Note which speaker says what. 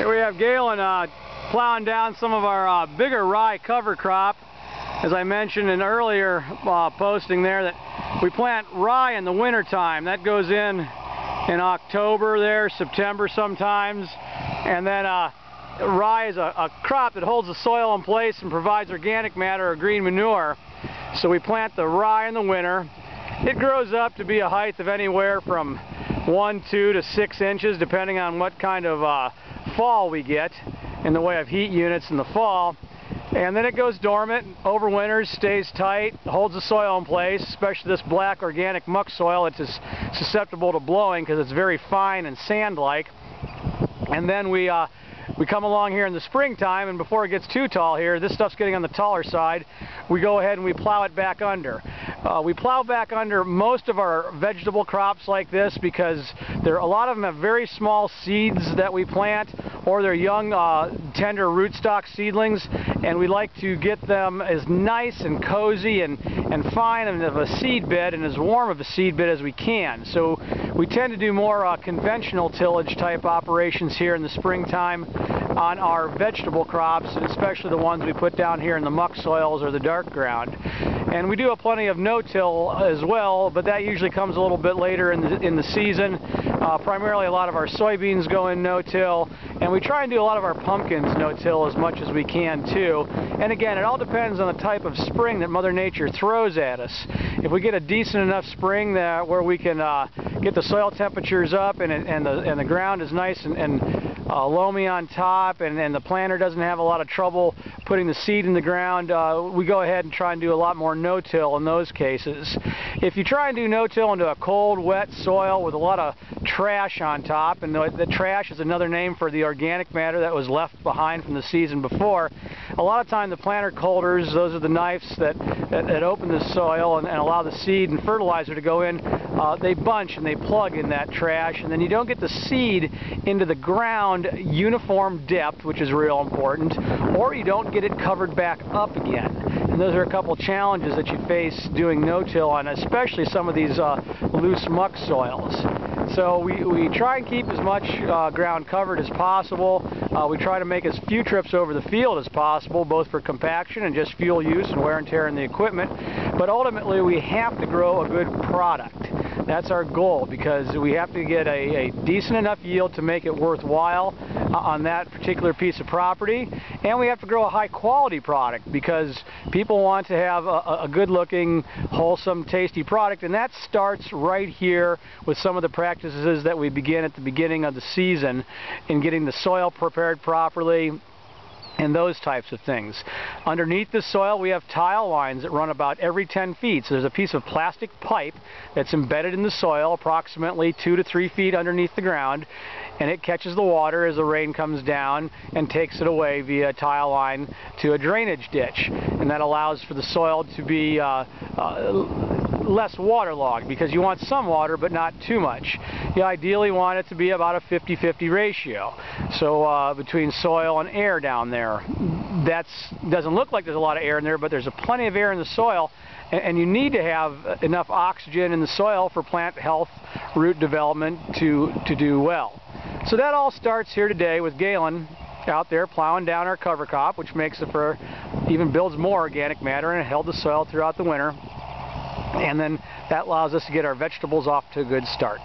Speaker 1: Here we have Galen plowing down some of our bigger rye cover crop. As I mentioned in earlier posting there, that we plant rye in the winter time. That goes in October there, September sometimes. And then rye is a crop that holds the soil in place and provides organic matter or green manure. So we plant the rye in the winter. It grows up to be a height of anywhere from 1, 2 to 6 inches, depending on what kind of fall we get in the way of heat units in the fall. And then it goes dormant, overwinters, stays tight, holds the soil in place, especially this black organic muck soil. It's susceptible to blowing because it's very fine and sand-like. And then we come along here in the springtime, and before it gets too tall here, this stuff's getting on the taller side, we go ahead and we plow it back under. We plow back under most of our vegetable crops like this because a lot of them have very small seeds that we plant, or they're young, tender rootstock seedlings, and we like to get them as nice and cozy and fine of a seed bed and as warm of a seed bed as we can. So we tend to do more conventional tillage type operations here in the springtime on our vegetable crops, and especially the ones we put down here in the muck soils or the dark ground. And we do plenty of no-till as well, but that usually comes a little bit later in the season. Primarily a lot of our soybeans go in no-till, and we try and do a lot of our pumpkins no-till as much as we can too. And again, it all depends on the type of spring that Mother Nature throws at us. If we get a decent enough spring where we can get the soil temperatures up and the ground is nice and loamy on top, and the planter doesn't have a lot of trouble putting the seed in the ground, we go ahead and try and do a lot more no-till in those cases. If you try and do no-till into a cold, wet soil with a lot of trash on top, and the trash is another name for the organic matter that was left behind from the season before, a lot of time the planter coulters, those are the knives that open the soil and allow the seed and fertilizer to go in, they bunch and they plug in that trash, and then you don't get the seed into the ground uniform depth, which is real important, or you don't get it covered back up again. And those are a couple challenges that you face doing no-till on, especially some of these loose muck soils. So we try and keep as much ground covered as possible. We try to make as few trips over the field as possible, both for compaction and just fuel use and wear and tear in the equipment. But ultimately, we have to grow a good product. That's our goal, because we have to get a decent enough yield to make it worthwhile on that particular piece of property, and we have to grow a high quality product because people want to have a good looking, wholesome, tasty product, and that starts right here with some of the practices that we begin at the beginning of the season in getting the soil prepared properly and those types of things. Underneath the soil we have tile lines that run about every 10 feet. So there's a piece of plastic pipe that's embedded in the soil approximately 2 to 3 feet underneath the ground, and it catches the water as the rain comes down and takes it away via a tile line to a drainage ditch. And that allows for the soil to be less waterlogged, because you want some water but not too much. You ideally want it to be about a 50-50 ratio, so between soil and air down there. That doesn't look like there's a lot of air in there, but there's plenty of air in the soil, and you need to have enough oxygen in the soil for plant health, root development to do well. So that all starts here today with Galen out there plowing down our cover crop, which makes it even builds more organic matter and held the soil throughout the winter. And then that allows us to get our vegetables off to a good start.